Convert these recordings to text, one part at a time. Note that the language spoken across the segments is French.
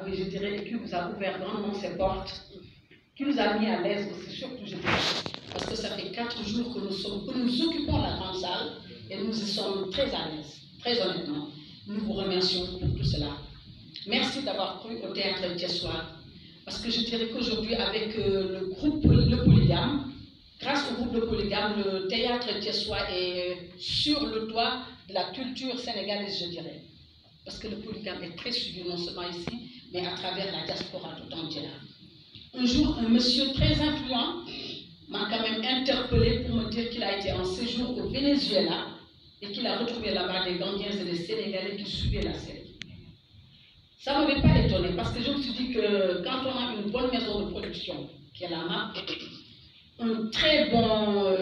je dirais, qui nous a ouvert grandement ses portes, qui nous a mis à l'aise aussi, surtout, je dirais, parce que ça fait 4 jours que nous occupons la grande salle et nous y sommes très à l'aise, très honnêtement. Nous vous remercions pour tout cela. Merci d'avoir cru au théâtre thiessois, parce que je dirais qu'aujourd'hui, avec le groupe Le Polygame, grâce au groupe Le Polygame, le théâtre thiessois est sur le toit de la culture sénégalaise, je dirais. Parce que le polygame est très suivi, non seulement ici, mais à travers la diaspora tout entière. Un jour, un monsieur très influent m'a quand même interpellé pour me dire qu'il a été en séjour au Venezuela et qu'il a retrouvé là-bas des Gambiens et des Sénégalais qui suivaient la série. Ça ne m'avait pas étonné parce que je me suis dit que quand on a une bonne maison de production, qui est la MAP, un très bon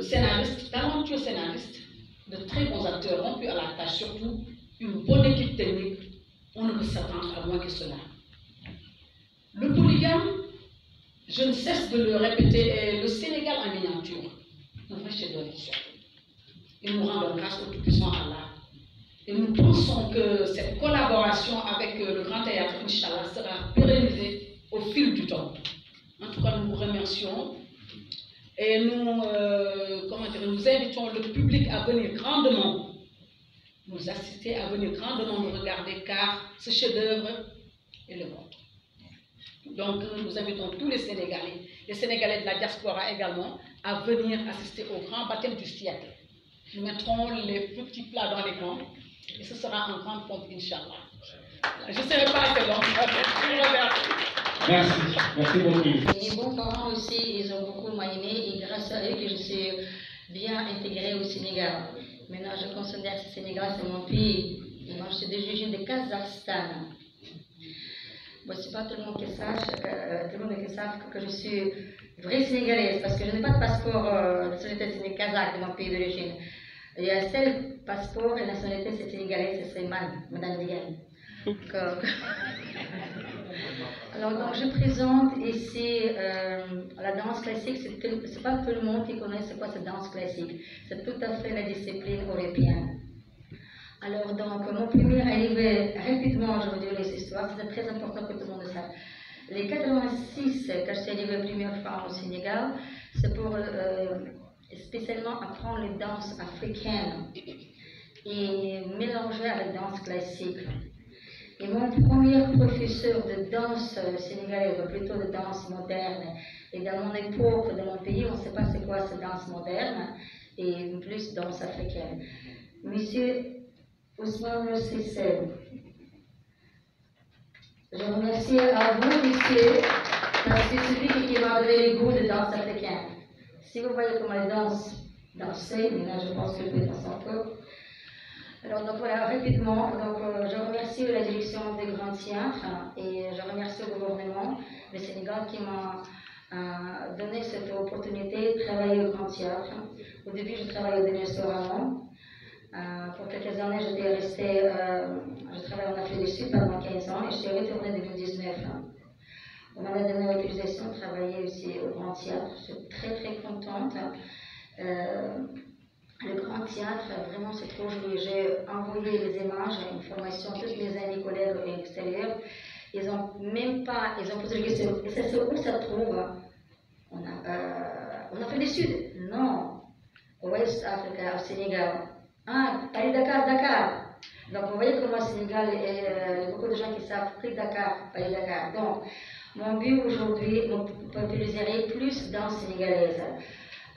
scénariste, talentueux scénariste, de très bons acteurs rompus à la tâche, surtout une bonne équipe technique, on ne peut s'attendre à moins que cela. Le polygame, je ne cesse de le répéter, est le Sénégal en miniature, un vrai chef-d'œuvre surtout. Et nous rendons grâce au Tout-Puissant Allah. Et nous pensons que cette collaboration avec le Grand Théâtre, Inch'Allah, sera pérennisée au fil du temps. En tout cas, nous vous remercions. Et nous, nous invitons le public à venir grandement nous assister, à venir grandement nous regarder, car ce chef-d'œuvre est le vôtre. Donc, nous invitons tous les Sénégalais de la diaspora également, à venir assister au grand baptême du siècle. Nous mettrons les petits plats dans les grands, et ce sera en grande pompe, Inch'Allah. Je ne serai pas assez long. Merci, merci beaucoup. Mes beaux-parents aussi, ils ont beaucoup m'aimé, et grâce à eux que je suis bien intégrée au Sénégal. Maintenant, je considère que le Sénégal, c'est mon pays. Et moi, je suis d'origine de Kazakhstan. Bon, ce n'est pas tout le monde qui sache que je suis vraie Sénégalaise, parce que je n'ai pas de passeport de nationalité kazakh de mon pays d'origine. Il y a un seul passeport et nationalité c'est sénégalaise, c'est Madame Diane. Alors, donc, je présente ici la danse classique. C'est pas tout le monde qui connaît c'est quoi cette danse classique. C'est tout à fait la discipline européenne. Alors, donc, mon premier arrivé, rapidement, je vous dis les histoires, c'est très important que tout le monde le sache. Les 86, quand je suis arrivée la première fois au Sénégal, c'est pour spécialement apprendre les danses africaines et mélanger avec la danse classique. Et mon premier professeur de danse sénégalaise, ou plutôt de danse moderne, et dans mon époque, dans mon pays, on ne sait pas c'est quoi cette danse moderne, et plus danse africaine. Monsieur Ousmane Sissé, je remercie à vous, monsieur, parce que c'est celui qui m'a donné le goût de danse africaine. Si vous voyez comment je danser, mais là je pense que je peux danser encore. Alors, donc voilà, rapidement, donc, je remercie la direction des Grands Théâtres et je remercie le gouvernement du Sénégal qui m'a donné cette opportunité de travailler au Grand Théâtre. Au début, je travaillais au Venezuela. Pour quelques années, j'étais restée, je travaillais en Afrique du Sud pendant 15 ans et je suis retournée en 2019. On m'a donné l'autorisation de travailler aussi au Grand Théâtre. Je suis très très contente. Le Grand Théâtre, vraiment, c'est trop joli. J'ai envoyé les images, une formation à tous mes amis collègues extérieurs. Ils n'ont même pas, ils ont posé la question, où ça se trouve? On a fait du Sud? Non. West Africa, au Sénégal. Ah, Paris-Dakar, Dakar. Donc, vous voyez comment au Sénégal, il y a beaucoup de gens qui savent Paris-Dakar, Paris-Dakar. Donc, mon but aujourd'hui, c'est populariser plus dans le sénégalaise.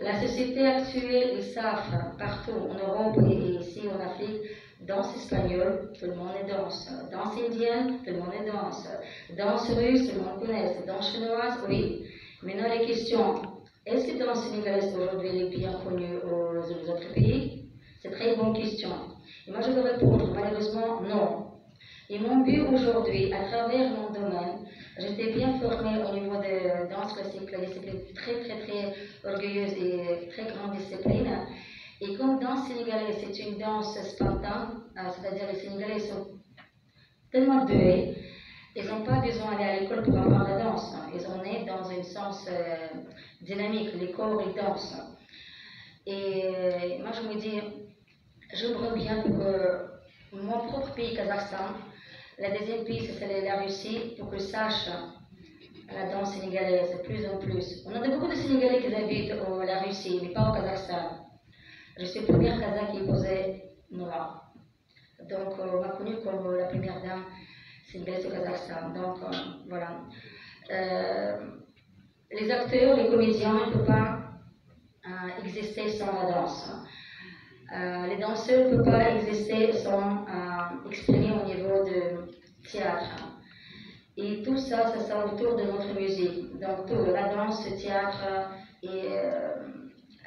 La société actuelle, ils savent partout en Europe et ici en Afrique, danse espagnole, tout le monde est danse. Danse indienne, tout le monde est danse. Danse russe, tout le monde connaît. Danse chinoise, oui. Maintenant, les questions. Est-ce que la danse sénégalaise aujourd'hui est bien connue aux autres pays? C'est une très bonne question. Et moi, je veux répondre, malheureusement, non. Et mon but aujourd'hui, à travers mon domaine, j'étais bien formée au niveau de danse classique, la discipline très très très orgueilleuse et très grande discipline. Et comme danse sénégalaise, c'est une danse spontanée, c'est-à-dire les Sénégalais sont tellement doués, ils n'ont pas besoin d'aller à l'école pour apprendre la danse. Ils sont nés dans un sens dynamique, les corps ils dansent. Et moi je me dis, j'aimerais bien pour mon propre pays, Kazakhstan, La deuxième piste, c'est la Russie, pour qu'ils sachent la danse sénégalaise de plus en plus. On a beaucoup de Sénégalais qui habitent la Russie, mais pas au Kazakhstan. Je suis la première Kazakh qui est posée noire. Donc, on m'a connue comme la première dame sénégalaise au Kazakhstan. Donc, voilà. Les acteurs, les comédiens ne peuvent pas exister sans la danse. Les danseurs ne peuvent pas exister sans exprimer au niveau du théâtre. Et tout ça, ça sert autour de notre musique. Donc, tout, la danse, le théâtre et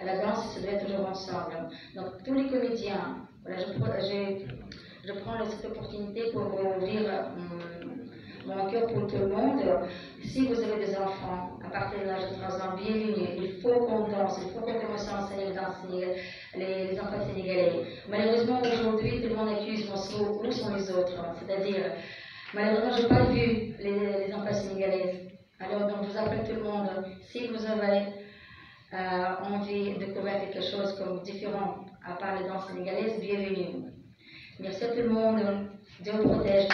la danse, ça doit être toujours ensemble. Donc, tous les comédiens, voilà, je prends cette opportunité pour ouvrir mon cœur pour tout le monde. Si vous avez des enfants à partir de l'âge de 3 ans, bienvenue. Il faut qu'on danse, il faut qu'on commence à enseigner les enfants sénégalais. Malheureusement, aujourd'hui, tout le monde accuse où sont les autres. C'est-à-dire, malheureusement, je n'ai pas vu les enfants sénégalais. Alors, donc, je vous appelle tout le monde, si vous avez envie de découvrir quelque chose comme différent à part les danses sénégalaises, bienvenue. Merci à tout le monde. Dieu vous protège.